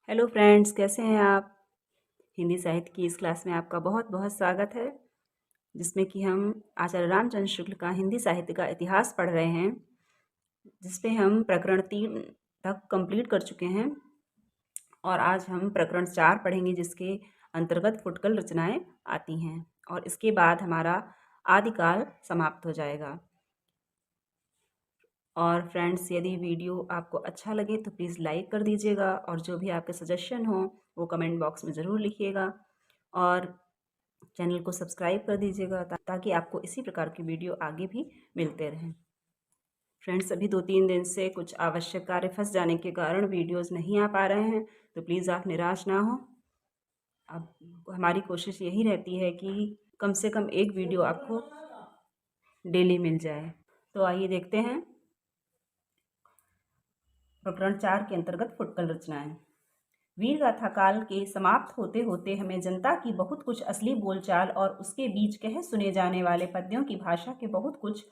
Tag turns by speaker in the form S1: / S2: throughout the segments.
S1: Hello friends, कैसे हैं आप। हिंदी साहित्य की इस क्लास में आपका बहुत बहुत स्वागत है, जिसमें कि हम आचार्य रामचंद्र शुक्ल का हिंदी साहित्य का इतिहास पढ़ रहे हैं, जिसपे हम प्रकरण 3 तक कंप्लीट कर चुके हैं और आज हम प्रकरण 4 पढ़ेंगे, जिसके अंतर्गत फुटकल रचनाएं आती हैं और इसके बाद हमारा आदिकाल समाप्त हो जाएगा। और फ्रेंड्स, यदि वीडियो आपको अच्छा लगे तो प्लीज़ लाइक कर दीजिएगा और जो भी आपके सजेशन हो वो कमेंट बॉक्स में ज़रूर लिखिएगा और चैनल को सब्सक्राइब कर दीजिएगा ताकि आपको इसी प्रकार की वीडियो आगे भी मिलते रहें। फ्रेंड्स, अभी 2-3 दिन से कुछ आवश्यक कार्य फंस जाने के कारण वीडियोस नहीं आ पा रहे हैं, तो प्लीज़ आप निराश ना हो। अब हमारी कोशिश यही रहती है कि कम से कम एक वीडियो आपको डेली मिल जाए। तो आइए देखते हैं प्रकरण 4 के अंतर्गत फुटकल रचनाएं। वीर गाथा काल के समाप्त होते होते हमें जनता की बहुत कुछ असली बोलचाल और उसके बीच कहे सुने जाने वाले पद्यों की भाषा के बहुत कुछ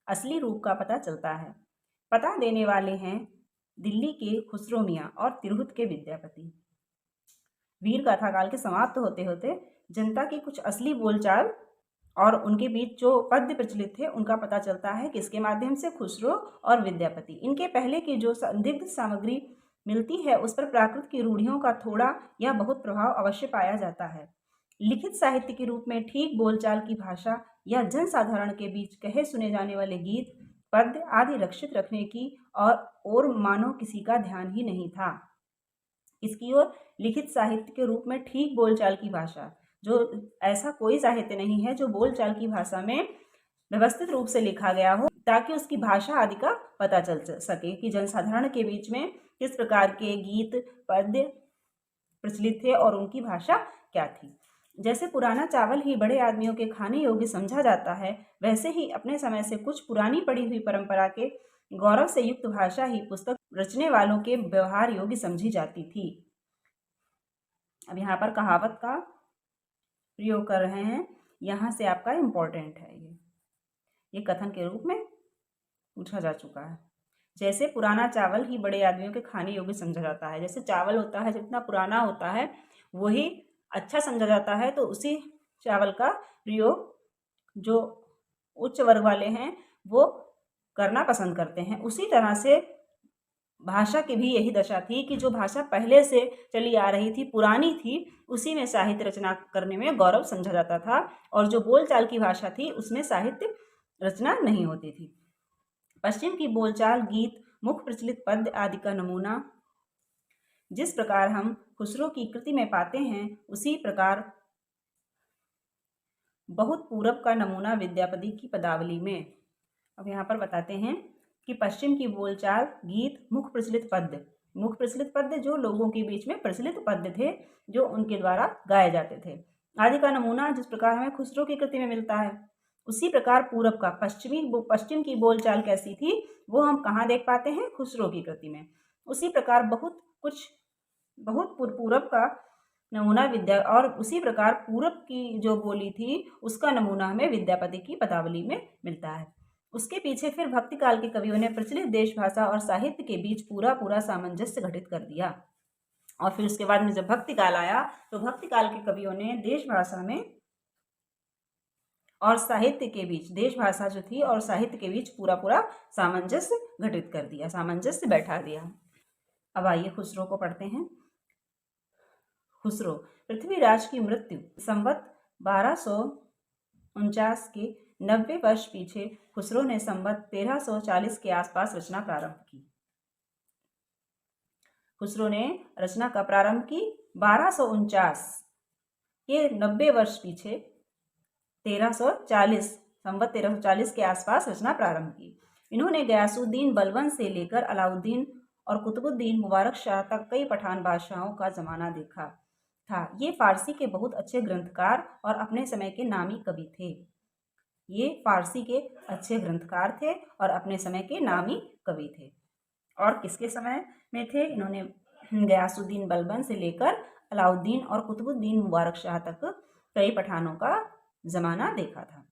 S1: असली रूप का पता चलता है। पता देने वाले हैं दिल्ली के खुसरो मियाँ और तिरहुत के विद्यापति। वीर गाथा काल के समाप्त होते होते जनता की कुछ असली बोलचाल और उनके बीच जो पद्य प्रचलित थे उनका पता चलता है, किसके माध्यम से? खुसरो और विद्यापति। इनके पहले की जो संदिग्ध सामग्री मिलती है उस पर प्राकृत की रूढ़ियों का थोड़ा या बहुत प्रभाव अवश्य पाया जाता है। लिखित साहित्य के रूप में ठीक बोलचाल की भाषा या जनसाधारण के बीच कहे सुने जाने वाले गीत, पद्य आदि रक्षित रखने की और मानो किसी का ध्यान ही नहीं था। इसकी ओर लिखित साहित्य के रूप में ठीक बोलचाल की भाषा, जो ऐसा कोई साहित्य नहीं है जो बोलचाल की भाषा में व्यवस्थित रूप से लिखा गया हो ताकि उसकी भाषा आदि का पता चल सके कि जनसाधारण के बीच में किस प्रकार के गीत पद्य प्रचलित थे और उनकी भाषा क्या थी। जैसे पुराना चावल ही बड़े आदमियों के खाने योग्य समझा जाता है, वैसे ही अपने समय से कुछ पुरानी पड़ी हुई परंपरा के गौरव से युक्त भाषा ही पुस्तक रचने वालों के व्यवहार योग्य समझी जाती थी। अब यहाँ पर कहावत का प्रयोग कर रहे हैं, यहाँ से आपका इम्पोर्टेंट है। ये कथन के रूप में पूछा जा चुका है। जैसे पुराना चावल ही बड़े आदमियों के खाने योग्य समझा जाता है। जैसे चावल होता है, जितना पुराना होता है वही अच्छा समझा जाता है, तो उसी चावल का प्रयोग जो उच्च वर्ग वाले हैं वो करना पसंद करते हैं। उसी तरह से भाषा की भी यही दशा थी कि जो भाषा पहले से चली आ रही थी, पुरानी थी, उसी में साहित्य रचना करने में गौरव समझा जाता था और जो बोलचाल की भाषा थी उसमें साहित्य रचना नहीं होती थी। पश्चिम की बोलचाल, गीत, मुख्य प्रचलित पद्य आदि का नमूना जिस प्रकार हम खुसरो की कृति में पाते हैं, उसी प्रकार बहुत पूरब का नमूना विद्यापति की पदावली में। अब यहाँ पर बताते हैं कि पश्चिम की बोलचाल, गीत, मुख्य प्रचलित पद्य जो लोगों के बीच में प्रचलित पद्य थे, जो उनके द्वारा गाए जाते थे, आदि का नमूना जिस प्रकार हमें खुसरो की कृति में मिलता है, उसी प्रकार पूरब का पश्चिम की बोलचाल कैसी थी वो हम कहाँ देख पाते हैं? खुसरो की कृति में। उसी प्रकार बहुत पूरब का नमूना और उसी प्रकार पूरब की जो बोली थी उसका नमूना हमें विद्यापति की पदावली में मिलता है। उसके पीछे फिर भक्ति काल के कवियों ने प्रचलित देश भाषा और साहित्य के बीच पूरा सामंजस्य घटित कर दिया। और फिर उसके बाद में जब भक्ति काल आया तो भक्ति काल के कवियों ने देश भाषा में और साहित्य के बीच, देश भाषा जो थी और साहित्य के बीच पूरा सामंजस्य घटित कर दिया, सामंजस्य बैठा दिया। अब आइए खुसरो को पढ़ते हैं। खुसरो, पृथ्वीराज की मृत्यु संवत 1249 के 90 वर्ष पीछे खुसरो ने संवत 1340 के आसपास रचना प्रारंभ की। खुसरो ने रचना का प्रारंभ की 1249 के 90 वर्ष पीछे 1340 संवत 1340 के आसपास रचना प्रारंभ की। इन्होंने गयासुद्दीन बलबन से लेकर अलाउद्दीन और कुतुबुद्दीन मुबारक शाह तक कई पठान बादशाहों का जमाना देखा था। ये फारसी के बहुत अच्छे ग्रंथकार और अपने समय के नामी कवि थे। ये फारसी के अच्छे ग्रंथकार थे और अपने समय के नामी कवि थे। और किसके समय में थे? इन्होंने गयासुद्दीन बलबन से लेकर अलाउद्दीन और कुतुबुद्दीन मुबारक शाह तक कई पठानों का जमाना देखा था।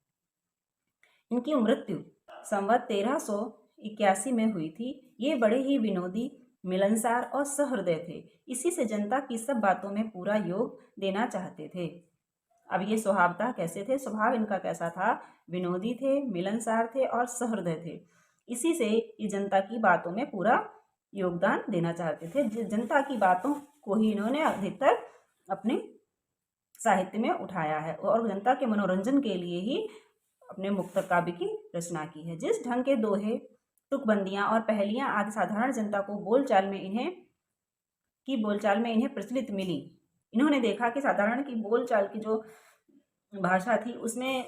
S1: इनकी मृत्यु संवत 1381 में हुई थी। ये बड़े ही विनोदी मिलनसार और सहृदय थे। इसी से जनता की सब बातों में पूरा योग देना चाहते थे। अब ये स्वभावतः कैसे थे, स्वभाव इनका कैसा था, विनोदी थे, मिलनसार थे और सहृदय थे। इसी से ये जनता की बातों में पूरा योगदान देना चाहते थे। जनता की बातों को ही इन्होंने अधिकतर अपने साहित्य में उठाया है और जनता के मनोरंजन के लिए ही अपने मुक्तक काव्य की रचना की है। जिस ढंग के दोहे, तुकबंदियां और पहेलियां आदि साधारण जनता को बोलचाल में इन्हें प्रचलित मिली, इन्होंने देखा कि साधारण की बोलचाल की जो भाषा थी उसमें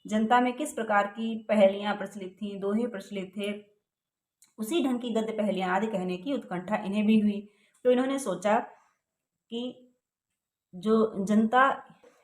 S1: जनता में किस प्रकार की पहेलियां प्रचलित थी, दोहे प्रचलित थे, उसी ढंग की गद्य पहेलियां आदि कहने की उत्कंठा इन्हें भी हुई। तो इन्होंने सोचा कि जो जनता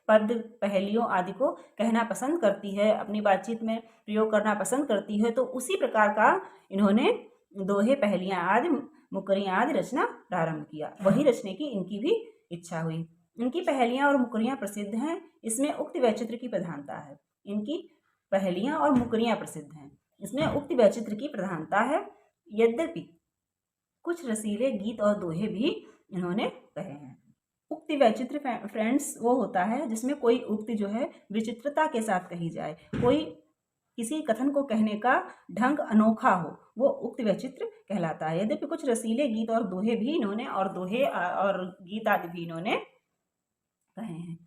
S1: पद, पहेलियों आदि को कहना पसंद करती है, अपनी बातचीत में प्रयोग करना पसंद करती है, तो उसी प्रकार का इन्होंने दोहे, पहेलियां आदि, मुकरियां आदि रचना प्रारंभ किया। वही रचने की इनकी भी इच्छा हुई। इनकी पहेलियां और मुकरियां प्रसिद्ध हैं। इसमें उक्ति वैचित्र की प्रधानता है। इनकी पहेलियां और मुकरियां प्रसिद्ध हैं, इसमें उक्ति वैचित्र की प्रधानता है। यद्यपि कुछ रसीले गीत और दोहे भी इन्होंने कहे हैं। उक्ति वैचित्र फ्रेंड्स वो होता है जिसमें कोई उक्ति जो है विचित्रता के साथ कही जाए, कोई किसी कथन को कहने का ढंग अनोखा हो, वो उक्ति वैचित्र कहलाता है। यद्यपि कुछ रसीले गीत और दोहे भी इन्होंने और गीत आदि भी इन्होंने कहे हैं।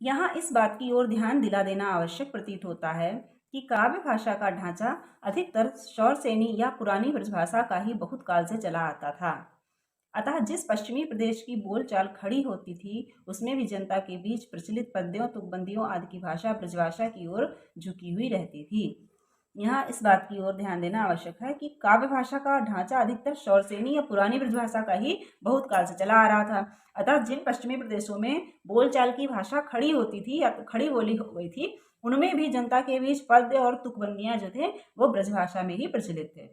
S1: यहाँ इस बात की ओर ध्यान दिला देना आवश्यक प्रतीत होता है कि काव्य भाषा का ढांचा अधिकतर शौरसेनी या पुरानी ब्रजभाषा का ही बहुत काल से चला आता था। अतः जिस पश्चिमी प्रदेश की बोलचाल खड़ी होती थी उसमें भी जनता के बीच प्रचलित पद्यों, तुकबंदियों आदि की भाषा ब्रजभाषा की ओर झुकी हुई रहती थी। यहाँ इस बात की ओर ध्यान देना आवश्यक है कि काव्य भाषा का ढांचा अधिकतर शौरसेनी या पुरानी ब्रजभाषा का ही बहुत काल से चला आ रहा था। अतः जिन पश्चिमी प्रदेशों में बोलचाल की भाषा खड़ी होती थी या खड़ी बोली हो गई थी, उनमें भी जनता के बीच पद्य और तुकबंदियां जो थे वो ब्रजभाषा में ही प्रचलित थे।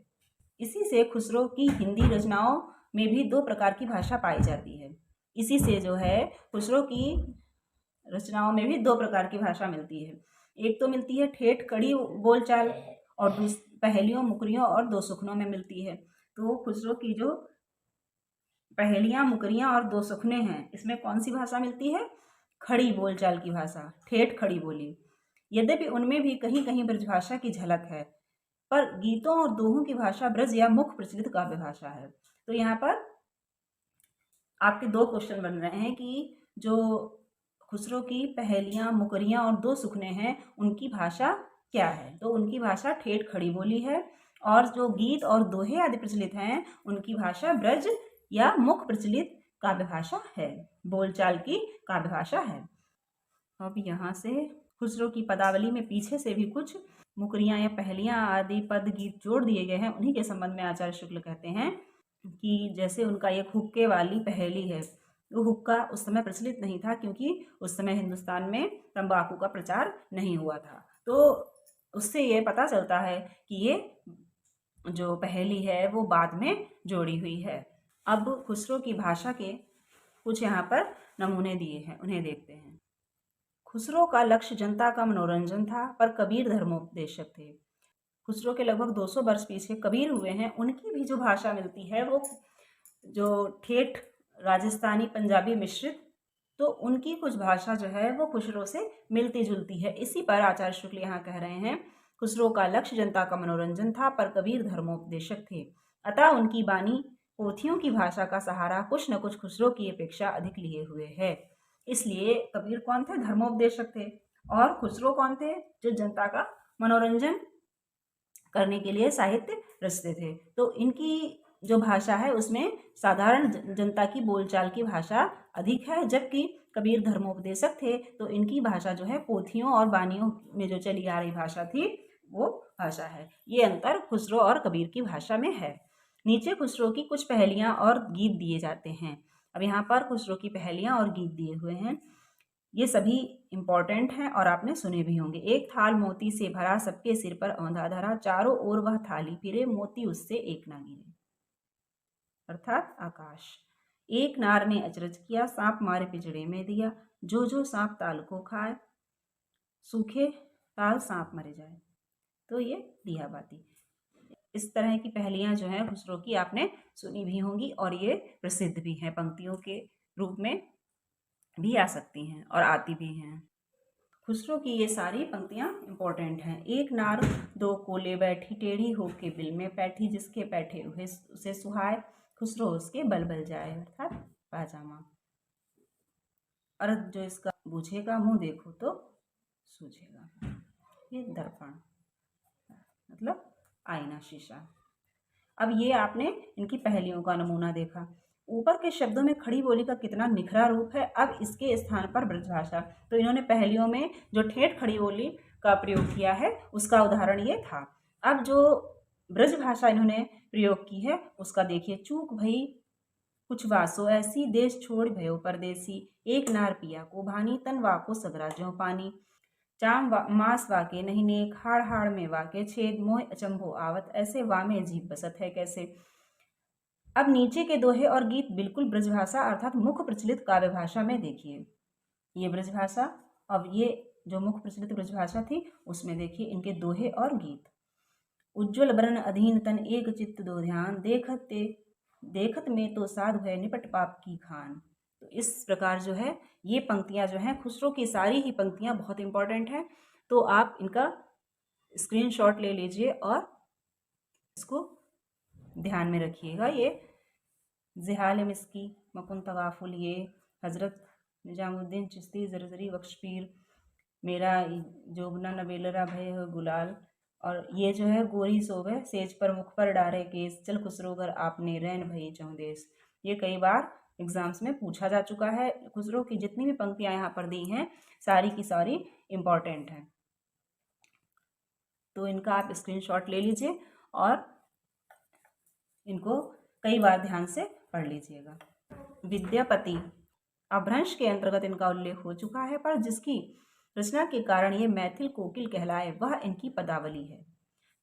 S1: इसी से खुसरो की हिंदी रचनाओं में भी दो प्रकार की भाषा पाई जाती है। इसी से जो है खुसरो की रचनाओं में भी दो प्रकार की भाषा मिलती है। एक तो मिलती है ठेठ कड़ी बोलचाल और पहेलियों, मुकरियों और दो सुखनों में मिलती है। तो खुसरो की जो पहेलियां, मुकरियां और दो सुखने हैं, इसमें कौन सी भाषा मिलती है? खड़ी बोलचाल की भाषा, ठेठ खड़ी बोली। यद्यपि उनमें भी कहीं कहीं ब्रजभाषा की झलक है, पर गीतों और दोहों की भाषा ब्रज या मुख्य प्रचलित काव्य भाषा है। तो यहाँ पर आपके दो क्वेश्चन बन रहे हैं कि जो खुसरो की पहेलियां, मुकरियां और दो सुखने हैं, उनकी भाषा क्या है? तो उनकी भाषा ठेठ खड़ी बोली है और जो गीत और दोहे आदि प्रचलित हैं उनकी भाषा ब्रज या मुख्य प्रचलित काव्य भाषा है, बोलचाल की काव्य भाषा है। अब यहाँ से खुसरो की पदावली में पीछे से भी कुछ मुकरियां या पहेलियां आदि पद गीत जोड़ दिए गए हैं। उन्हीं के संबंध में आचार्य शुक्ल कहते हैं कि जैसे उनका एक हुक्के वाली पहेली है, वो हुक्का उस समय प्रचलित नहीं था क्योंकि उस समय हिंदुस्तान में तंबाकू का प्रचार नहीं हुआ था। तो उससे ये पता चलता है कि ये जो पहेली है वो बाद में जोड़ी हुई है। अब खुसरो की भाषा के कुछ यहाँ पर नमूने दिए हैं, उन्हें देखते हैं। खुसरो का लक्ष्य जनता का मनोरंजन था, पर कबीर धर्मोपदेशक थे। खुसरो के लगभग 200 वर्ष पीछे कबीर हुए हैं, उनकी भी जो भाषा मिलती है वो जो ठेठ राजस्थानी पंजाबी मिश्रित, तो उनकी कुछ भाषा जो है वो खुसरो से मिलती जुलती है। इसी पर आचार्य शुक्ल यहाँ कह रहे हैं, खुसरो का लक्ष्य जनता का मनोरंजन था, पर कबीर धर्मोपदेशक थे। अतः उनकी बानी पोथियों की भाषा का सहारा कुछ न कुछ खुसरो की अपेक्षा अधिक लिए हुए है। इसलिए कबीर कौन थे? धर्मोपदेशक थे। और खुसरो कौन थे? जो जनता का मनोरंजन करने के लिए साहित्य रचते थे। तो इनकी जो भाषा है उसमें साधारण जनता की बोलचाल की भाषा अधिक है, जबकि कबीर धर्मोपदेशक थे तो इनकी भाषा जो है पोथियों और बानियों में जो चली आ रही भाषा थी वो भाषा है। ये अंतर खुसरो और कबीर की भाषा में है। नीचे खुसरो की कुछ पहेलियां और गीत दिए जाते हैं। अब यहाँ पर खुसरो की पहेलियां और गीत दिए हुए हैं, ये सभी इम्पॉर्टेंट हैं और आपने सुने भी होंगे। एक थाल मोती से भरा, सबके सिर पर औंधा धरा, चारों ओर वह थाली फिरे, मोती उससे एक ना गिरे। अर्थात आकाश। एक नार ने अचरज किया, सांप मारे पिंजड़े में दिया, जो जो सांप ताल को खाए, सूखे ताल सांप मरे जाए। तो ये दिया बाती। इस तरह की पहेलियाँ जो हैं खुसरो की आपने सुनी भी होंगी और ये प्रसिद्ध भी हैं, पंक्तियों के रूप में भी आ सकती हैं और आती भी हैं। खुसरो की ये सारी पंक्तियाँ इम्पोर्टेंट हैं। एक नार दो कोले बैठी, टेढ़ी होके बिल में बैठी, जिसके बैठे हुए उसे सुहाए, खुसरो उसके बल बल जाए, अर्थात पाजामा। अर्थ जो इसका बूझेगा मुंह देखो तो सूझेगा। ये दर्पण मतलब आईना, शीशा। अब ये आपने इनकी पहेलियों का नमूना देखा। ऊपर के शब्दों में खड़ी बोली का कितना निखरा रूप है। अब इसके स्थान पर ब्रजभाषा। तो इन्होंने पहेलियों में जो ठेठ खड़ी बोली का प्रयोग किया है उसका उदाहरण ये था। अब जो ब्रजभाषा इन्होंने प्रयोग की है उसका देखिए। चूक भई कुछ वासो ऐसी, देश छोड़ भयो परदेसी, एक नार पिया को भानी, तन वाको सगरा ज्यों पानी, मास वाके नहीं नेक, हाड़ हाड़ में वाके छेद, मोह अचंभो आवत ऐसे, वामे जीव बसत है कैसे। अब नीचे के दोहे और गीत बिल्कुल ब्रजभाषा अर्थात मुख्य प्रचलित काव्य भाषा में देखिए। ये ब्रजभाषा, अब ये जो मुख्य प्रचलित ब्रजभाषा थी उसमें देखिए इनके दोहे और गीत। उज्ज्वल वर्ण अधीन तन एक चित्त दो ध्यान, देखत में तो साधु है निपट पाप की खान। तो इस प्रकार जो है ये पंक्तियां जो हैं खुसरो की सारी ही पंक्तियां बहुत इंपॉर्टेंट हैं। तो आप इनका स्क्रीनशॉट ले लीजिए और इसको ध्यान में रखिएगा। ये ज़िहाल मिस्की, मकुन तगाफुल, ये हज़रत निजामुद्दीन चिश्ती, ज़रज़री बख्शपीर, मेरा जोगना नबेलरा भय हो गुलाल, और ये जो है गोरी सोबे सेज पर मुख पर डारे केस, चल खुसरोगर आपने रैन भई चौदेस। ये कई बार एग्जाम्स में पूछा जा चुका है। खुसरो की जितनी भी पंक्तियां यहाँ पर दी हैं सारी की सारी इम्पॉर्टेंट हैं। तो इनका आप स्क्रीनशॉट ले लीजिए और इनको कई बार ध्यान से पढ़ लीजिएगा। विद्यापति अपभ्रंश के अंतर्गत इनका उल्लेख हो चुका है, पर जिसकी रचना के कारण ये मैथिल कोकिल कहलाए वह इनकी पदावली है।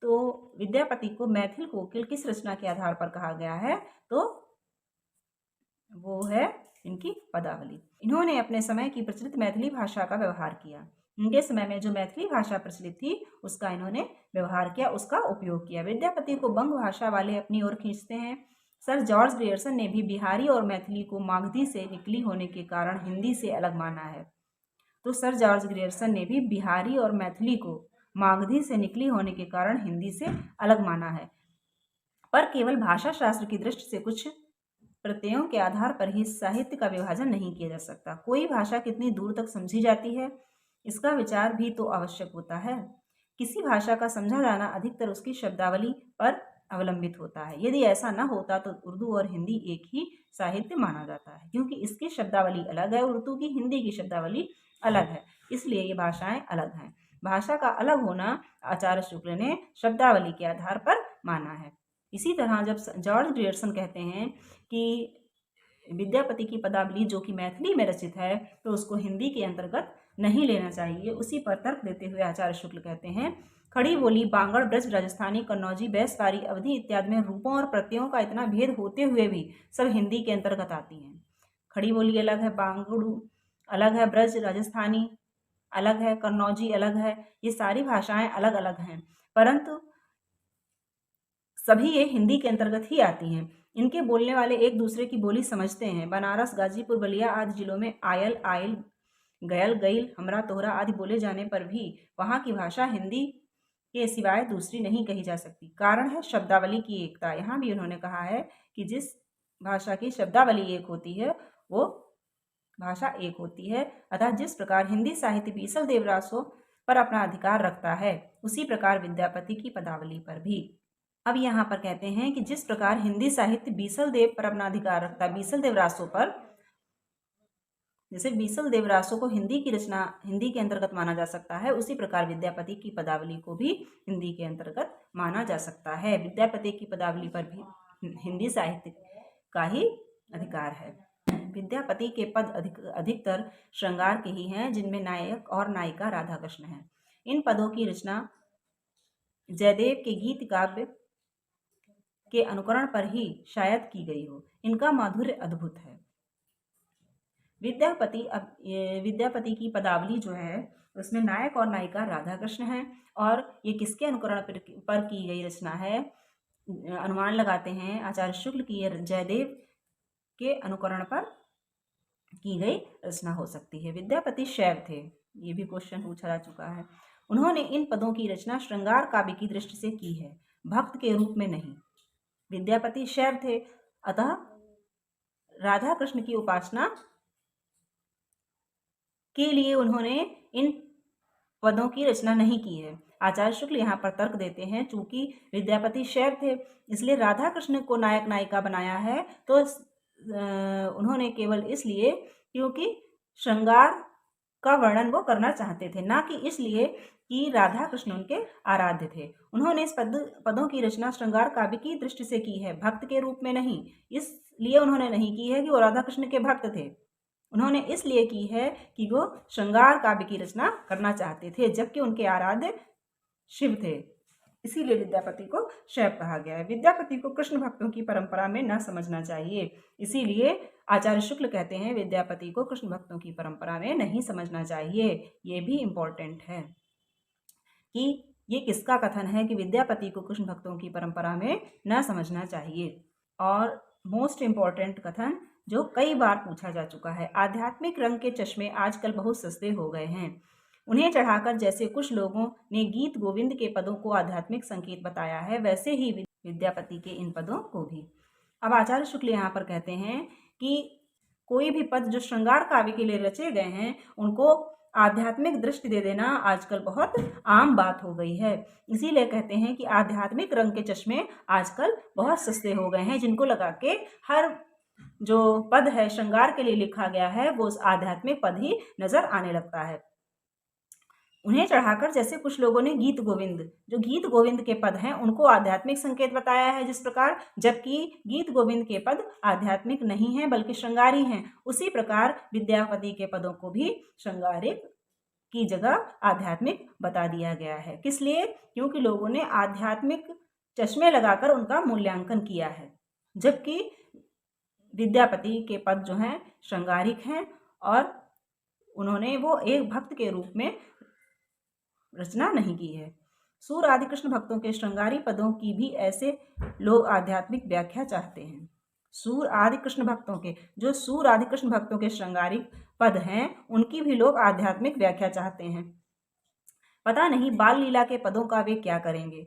S1: तो विद्यापति को मैथिल कोकिल किस रचना के आधार पर कहा गया है? तो वो है इनकी पदावली। इन्होंने अपने समय की प्रचलित मैथिली भाषा का व्यवहार किया। इनके समय में जो मैथिली भाषा प्रचलित थी उसका इन्होंने व्यवहार किया, उसका उपयोग किया। विद्यापति को बंग भाषा वाले अपनी ओर खींचते हैं। सर जॉर्ज ग्रियर्सन ने भी बिहारी और मैथिली को मागधी से निकली होने के कारण हिंदी से अलग माना है। तो सर जॉर्ज ग्रियर्सन ने भी बिहारी और मैथिली को मागधी से निकली होने के कारण हिंदी से अलग माना है, पर केवल भाषा शास्त्र की दृष्टि से कुछ प्रत्ययों के आधार पर ही साहित्य का विभाजन नहीं किया जा सकता। कोई भाषा कितनी दूर तक समझी जाती है इसका विचार भी तो आवश्यक होता है। किसी भाषा का समझा जाना अधिकतर उसकी शब्दावली पर अवलंबित होता है। यदि ऐसा न होता तो उर्दू और हिंदी एक ही साहित्य माना जाता है, क्योंकि इसकी शब्दावली अलग है, उर्दू की, हिंदी की शब्दावली अलग है, इसलिए ये भाषाएं अलग हैं। भाषा का अलग होना आचार्य शुक्ल ने शब्दावली के आधार पर माना है। इसी तरह जब जॉर्ज ग्रियर्सन कहते हैं कि विद्यापति की पदावली जो कि मैथिली में रचित है तो उसको हिंदी के अंतर्गत नहीं लेना चाहिए, उसी पर तर्क देते हुए आचार्य शुक्ल कहते हैं, खड़ी बोली बांगड़, ब्रज, राजस्थानी, कन्नौजी, बैसवारी, अवधी इत्यादि में रूपों और प्रत्ययों का इतना भेद होते हुए भी सब हिंदी के अंतर्गत आती हैं। खड़ी बोली अलग है, बांगड़ू अलग है, ब्रज राजस्थानी अलग है, कन्नौजी अलग है, ये सारी भाषाएं अलग अलग हैं, परंतु सभी ये हिंदी के अंतर्गत ही आती हैं। इनके बोलने वाले एक दूसरे की बोली समझते हैं। बनारस, गाजीपुर, बलिया आदि जिलों में आयल, आयल, गयल, गईल, हमरा, तोहरा आदि बोले जाने पर भी वहाँ की भाषा हिंदी के सिवाय दूसरी नहीं कही जा सकती। कारण है शब्दावली की एकता। यहाँ भी उन्होंने कहा है कि जिस भाषा की शब्दावली एक होती है वो भाषा एक होती है। अतः जिस प्रकार हिंदी साहित्य बीसल देवरासों पर अपना अधिकार रखता है उसी प्रकार विद्यापति की पदावली पर भी। अब यहाँ पर कहते हैं कि जिस प्रकार हिंदी साहित्य बीसल देव पर अपना अधिकार रखता है, बीसल देवरासों पर, जैसे बीसल देवरासों को हिंदी की रचना हिंदी के अंतर्गत माना जा सकता है, उसी प्रकार विद्यापति की पदावली को भी हिंदी के अंतर्गत माना जा सकता है। विद्यापति की पदावली पर भी हिंदी साहित्य का ही अधिकार है। विद्यापति के पद अधिकतर श्रृंगार के ही हैं, जिनमें नायक और नायिका राधा कृष्ण हैं। इन पदों की रचना जयदेव के गीत काव्य के अनुकरण पर ही शायद की गई हो। इनका माधुर्य अद्भुत है। विद्यापति की पदावली जो है उसमें नायक और नायिका राधा कृष्ण हैं, और ये किसके अनुकरण पर की गई रचना है? अनुमान लगाते हैं आचार्य शुक्ल की यह जयदेव के अनुकरण पर की गई रचना हो सकती है। विद्यापति शैव थे, ये भी क्वेश्चन पूछा जा चुका है। उन्होंने इन पदों की रचना श्रृंगार काव्य की दृष्टि से की है, भक्त के रूप में नहीं। विद्यापति शैव थे, अतः राधा कृष्ण की उपासना के लिए उन्होंने इन पदों की रचना नहीं की है। आचार्य शुक्ल यहाँ पर तर्क देते हैं, चूंकि विद्यापति शैव थे इसलिए राधा कृष्ण को नायक नायिका बनाया है, तो उन्होंने केवल इसलिए क्योंकि श्रृंगार का वर्णन वो करना चाहते थे, ना कि इसलिए कि राधा कृष्ण उनके आराध्य थे। उन्होंने इस पदों की रचना श्रृंगार काव्य की दृष्टि से की है, भक्त के रूप में नहीं। इसलिए उन्होंने नहीं की है कि वो राधा कृष्ण के भक्त थे, उन्होंने इसलिए की है कि वो श्रृंगार काव्य की रचना करना चाहते थे, जबकि उनके आराध्य शिव थे। इसीलिए विद्यापति को शैव कहा गया है। विद्यापति को कृष्ण भक्तों की परंपरा में न समझना चाहिए, इसीलिए आचार्य शुक्ल कहते हैं विद्यापति को कृष्ण भक्तों की परंपरा में नहीं समझना चाहिए। ये भी इम्पोर्टेंट है कि ये किसका कथन है कि विद्यापति को कृष्ण भक्तों की परंपरा में न समझना चाहिए। और मोस्ट इम्पॉर्टेंट कथन जो कई बार पूछा जा चुका है, आध्यात्मिक रंग के चश्मे आजकल बहुत सस्ते हो गए हैं, उन्हें चढ़ाकर जैसे कुछ लोगों ने गीत गोविंद के पदों को आध्यात्मिक संकेत बताया है, वैसे ही विद्यापति के इन पदों को भी। अब आचार्य शुक्ल यहाँ पर कहते हैं कि कोई भी पद जो श्रृंगार काव्य के लिए रचे गए हैं उनको आध्यात्मिक दृष्टि दे देना आजकल बहुत आम बात हो गई है। इसीलिए कहते हैं कि आध्यात्मिक रंग के चश्मे आजकल बहुत सस्ते हो गए हैं, जिनको लगा के हर जो पद है श्रृंगार के लिए लिखा गया है वो आध्यात्मिक पद ही नजर आने लगता है। उन्हें चढ़ाकर जैसे कुछ लोगों ने गीत गोविंद, जो गीत गोविंद के पद हैं उनको आध्यात्मिक संकेत बताया है जिस प्रकार, जबकि गीत गोविंद के पद आध्यात्मिक नहीं हैं बल्कि श्रृंगारी हैं, उसी प्रकार विद्यापति के पदों को भी श्रृंगारिक की जगह आध्यात्मिक बता दिया गया है। किस लिए? क्योंकि लोगों ने आध्यात्मिक चश्मे लगाकर उनका मूल्यांकन किया है, जबकि विद्यापति के पद जो हैं श्रृंगारिक हैं और उन्होंने वो एक भक्त के रूप में रचना नहीं की है। सूर आदि कृष्ण भक्तों के श्रृंगारी पदों की भी ऐसे लोग आध्यात्मिक व्याख्या चाहते हैं। सूर आदि कृष्ण भक्तों के जो सूर आदि कृष्ण भक्तों के श्रृंगारिक पद हैं उनकी भी लोग आध्यात्मिक व्याख्या चाहते हैं। पता नहीं बाल लीला के पदों का वे क्या करेंगे।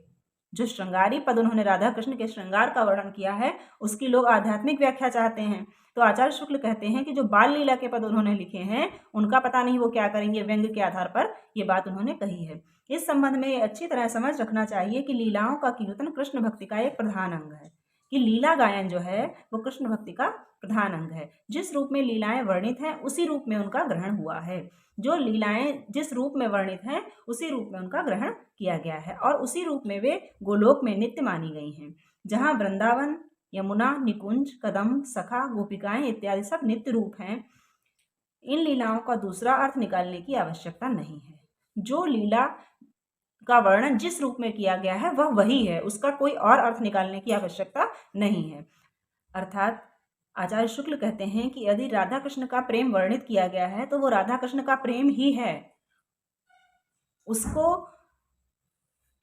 S1: जो श्रृंगारी पद उन्होंने राधा कृष्ण के श्रृंगार का वर्णन किया है उसकी लोग आध्यात्मिक व्याख्या चाहते हैं। तो आचार्य शुक्ल कहते हैं कि जो बाल लीला के पद उन्होंने लिखे हैं उनका पता नहीं वो क्या करेंगे, व्यंग्य के आधार पर ये बात उन्होंने कही है। इस संबंध में अच्छी तरह समझ रखना चाहिए कि लीलाओं का कीर्तन कृष्ण भक्ति का एक प्रधान अंग है, कि लीला गायन जो है वो कृष्ण भक्ति का प्रधान अंग है। जिस रूप में लीलाएं वर्णित हैं उसी रूप में उनका ग्रहण हुआ है। जो लीलाएं जिस रूप में वर्णित हैं उसी रूप में उनका ग्रहण किया गया है और उसी रूप में वे गोलोक में नित्य मानी गई हैं, जहाँ वृंदावन, यमुना, निकुंज, कदम, सखा, गोपिकाएं इत्यादि सब नित्य रूप हैं। इन लीलाओं का दूसरा अर्थ निकालने की आवश्यकता नहीं है। जो लीला का वर्णन जिस रूप में किया गया है वह वही है, उसका कोई और अर्थ निकालने की आवश्यकता नहीं है। अर्थात आचार्य शुक्ल कहते हैं कि यदि राधा कृष्ण का प्रेम वर्णित किया गया है तो वो राधा कृष्ण का प्रेम ही है, उसको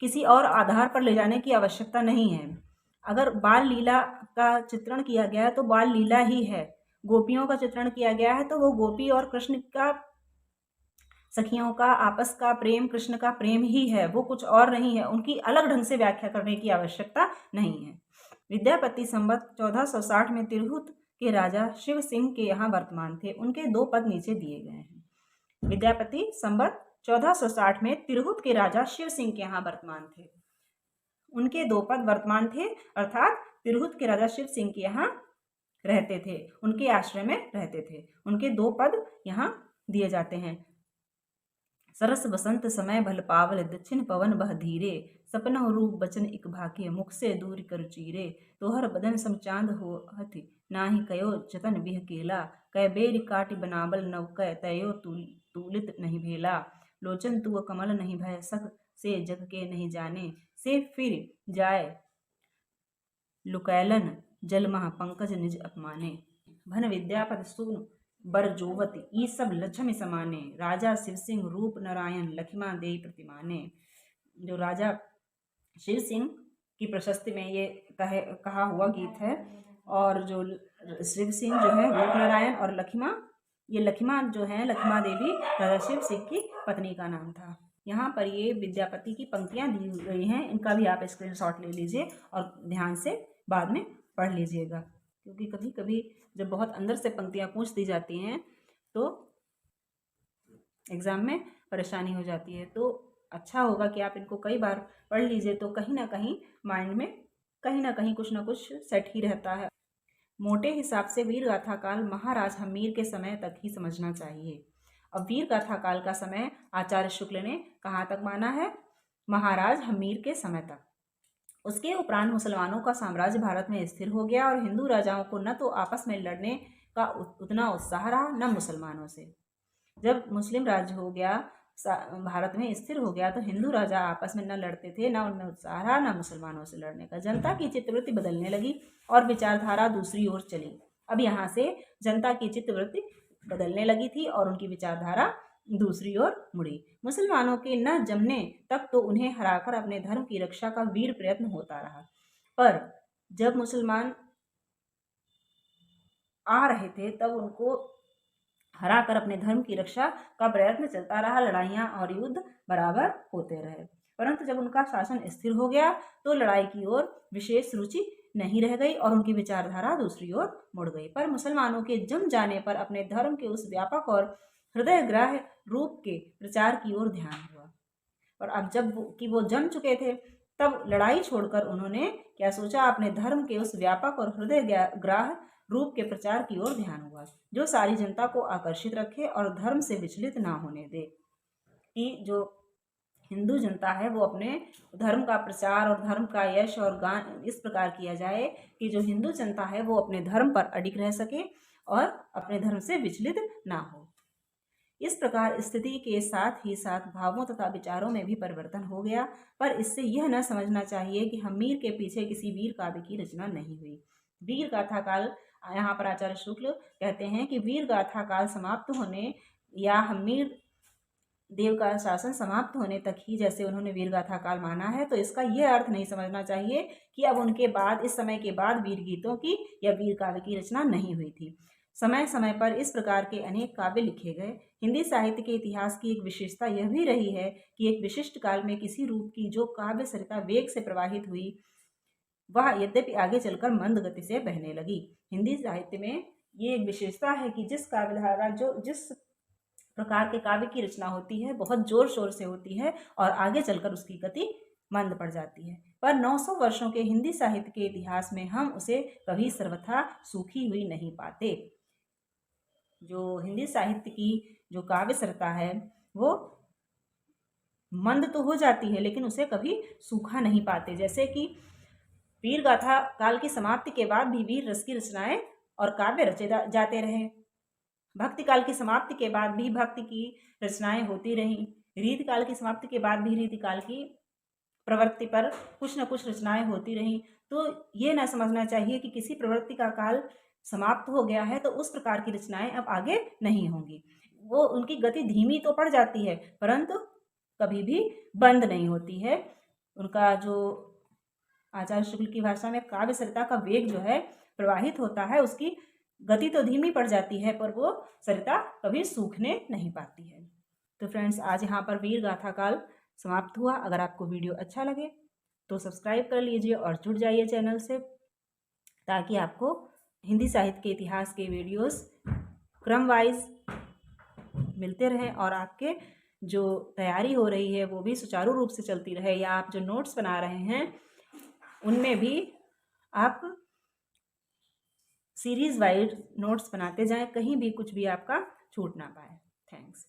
S1: किसी और आधार पर ले जाने की आवश्यकता नहीं है। अगर बाल लीला का चित्रण किया गया है तो बाल लीला ही है, गोपियों का चित्रण किया गया है तो वो गोपी और कृष्ण का, सखियों का आपस का प्रेम कृष्ण का प्रेम ही है, वो कुछ और नहीं है। उनकी अलग ढंग से व्याख्या करने की आवश्यकता नहीं है। विद्यापति संवत 1460 में तिरहुत के राजा शिव सिंह के यहाँ वर्तमान थे। उनके 2 पद नीचे दिए गए हैं। विद्यापति संवत 1460 में तिरहुत के राजा शिव सिंह के यहाँ वर्तमान थे। उनके 2 पद वर्तमान थे, अर्थात तिरहुत के राजा शिव सिंह के यहाँ रहते थे, उनके आश्रय में रहते थे। उनके 2 पद यहाँ दिए जाते हैं। सरस बसंत समय भल पावल, दक्षिण पवन बह धीरे, सपनहु रूप बचन इक भाके, मुख से दूर कर चीरे। तोहर बदन सम चांद हो हथि, नाही कयो जतन बिह केला, कै बेरी काटि बनावल नव कै, तयो तूलित नहीं भेला। लोचन तू कमल नहीं भय सक, से जग के नहीं जाने, से फिर जाय लुकैलन, जल महा पंकज निज अपमाने। भन विद्यापति सुन बर जोवति, ई सब लक्ष्मी समाने, राजा शिव सिंह रूप नारायण, लखिमा देई प्रतिमाने। जो राजा शिव सिंह की प्रशस्ति में ये कहा हुआ गीत है। और जो शिव सिंह जो है रूप नारायण और लखिमा, ये लखिमा जो है लखिमा देवी राजा शिव सिंह की पत्नी का नाम था। यहाँ पर ये विद्यापति की पंक्तियाँ दी गई हैं, इनका भी आप स्क्रीनशॉट ले लीजिए और ध्यान से बाद में पढ़ लीजिएगा, क्योंकि कभी कभी जब बहुत अंदर से पंक्तियाँ पूछ दी जाती हैं तो एग्ज़ाम में परेशानी हो जाती है। तो अच्छा होगा कि आप इनको कई बार पढ़ लीजिए, तो कहीं ना कहीं माइंड में कहीं ना कहीं कुछ ना कुछ सेट ही रहता है। मोटे हिसाब से वीर गाथा काल महाराज हम्मीर के समय तक ही समझना चाहिए। अब वीर गाथा काल का समय आचार्य शुक्ल ने कहाँ तक माना है? महाराज हम्मीर के समय तक। उसके उपरांत मुसलमानों का साम्राज्य भारत में स्थिर हो गया और हिंदू राजाओं को न तो आपस में लड़ने का उतना उत्साह रहा, न मुसलमानों से। जब मुस्लिम राज्य हो गया, भारत में स्थिर हो गया, तो हिंदू राजा आपस में न लड़ते थे, न उनमें उत्साह रहा, न मुसलमानों से लड़ने का। जनता की चित्तवृत्ति बदलने लगी और विचारधारा दूसरी ओर चली। अब यहाँ से जनता की चित्तवृत्ति बदलने लगी थी और उनकी विचारधारा दूसरी ओर मुड़ी। मुसलमानों के न जमने तक तो उन्हें हराकर अपने धर्म की रक्षा का वीर प्रयत्न होता रहा, पर जब मुसलमान आ रहे थे तब उनको हराकर अपने धर्म की रक्षा का प्रयत्न चलता रहा। लड़ाइयाँ और युद्ध बराबर होते रहे, परंतु जब उनका शासन स्थिर हो गया तो लड़ाई की ओर विशेष रुचि नहीं रह गई और उनकी विचारधारा दूसरी ओर मुड़ गई। पर मुसलमानों के जम जाने पर अपने धर्म के उस व्यापक और हृदयग्राह्य रूप के प्रचार की ओर ध्यान हुआ। और अब जब वो जम चुके थे, तब लड़ाई छोड़कर उन्होंने क्या सोचा? अपने धर्म के उस व्यापक और हृदयग्राह्य रूप के प्रचार की ओर ध्यान हुआ, जो सारी जनता को आकर्षित रखे और धर्म से विचलित ना होने दे। कि जो हिंदू जनता है वो अपने धर्म का प्रचार और धर्म का यश और गान इस प्रकार किया जाए कि जो हिंदू जनता है वो अपने धर्म पर अडिग रह सके और अपने धर्म से विचलित ना हो। इस प्रकार स्थिति के साथ ही साथ भावों तथा विचारों में भी परिवर्तन हो गया, पर इससे यह न समझना चाहिए कि हम्मीर के पीछे किसी वीर काव्य की रचना नहीं हुई। वीर गाथा काल, यहाँ पर आचार्य शुक्ल कहते हैं कि वीर गाथा काल समाप्त होने या हम्मीर देव का शासन समाप्त होने तक ही जैसे उन्होंने वीर गाथा काल माना है, तो इसका यह अर्थ नहीं समझना चाहिए कि अब उनके बाद, इस समय के बाद वीर गीतों की या वीर काव्य की रचना नहीं हुई थी। समय समय पर इस प्रकार के अनेक काव्य लिखे गए। हिंदी साहित्य के इतिहास की एक विशेषता यह भी रही है कि एक विशिष्ट काल में किसी रूप की जो काव्य सरिता वेग से प्रवाहित हुई, वह यद्यपि आगे चलकर मंद गति से बहने लगी। हिंदी साहित्य में ये एक विशेषता है कि जिस काव्यधारा जिस प्रकार के काव्य की रचना होती है बहुत जोर शोर से होती है और आगे चलकर उसकी गति मंद पड़ जाती है। पर 900 वर्षों के हिंदी साहित्य के इतिहास में हम उसे कभी सर्वथा सूखी हुई नहीं पाते। जो हिंदी साहित्य की जो काव्य सरिता है वो मंद तो हो जाती है, लेकिन उसे कभी सूखा नहीं पाते। जैसे कि वीर गाथा काल की समाप्ति के बाद भी वीर रस की रचनाएं और काव्य रचे जाते रहे। भक्ति काल की समाप्ति के बाद भी भक्ति की रचनाएं होती रहीं। रीति काल की समाप्ति के बाद भी रीति काल की प्रवृत्ति पर कुछ न कुछ रचनाएं होती रहीं। तो ये ना समझना चाहिए कि किसी प्रवृत्ति का काल समाप्त हो गया है तो उस प्रकार की रचनाएं अब आगे नहीं होंगी। वो उनकी गति धीमी तो पड़ जाती है, परंतु कभी भी बंद नहीं होती है। उनका जो आचार्य शुक्ल की भाषा में काव्य सरिता का वेग जो है प्रवाहित होता है, उसकी गति तो धीमी पड़ जाती है, पर वो सरिता कभी सूखने नहीं पाती है। तो फ्रेंड्स, आज यहाँ पर वीर गाथा काल समाप्त हुआ। अगर आपको वीडियो अच्छा लगे तो सब्सक्राइब कर लीजिए और जुड़ जाइए चैनल से, ताकि आपको हिंदी साहित्य के इतिहास के वीडियोस क्रम वाइज मिलते रहें और आपके जो तैयारी हो रही है वो भी सुचारू रूप से चलती रहे, या आप जो नोट्स बना रहे हैं उनमें भी आप सीरीज वाइज नोट्स बनाते जाएं, कहीं भी कुछ भी आपका छूट ना पाए। थैंक्स।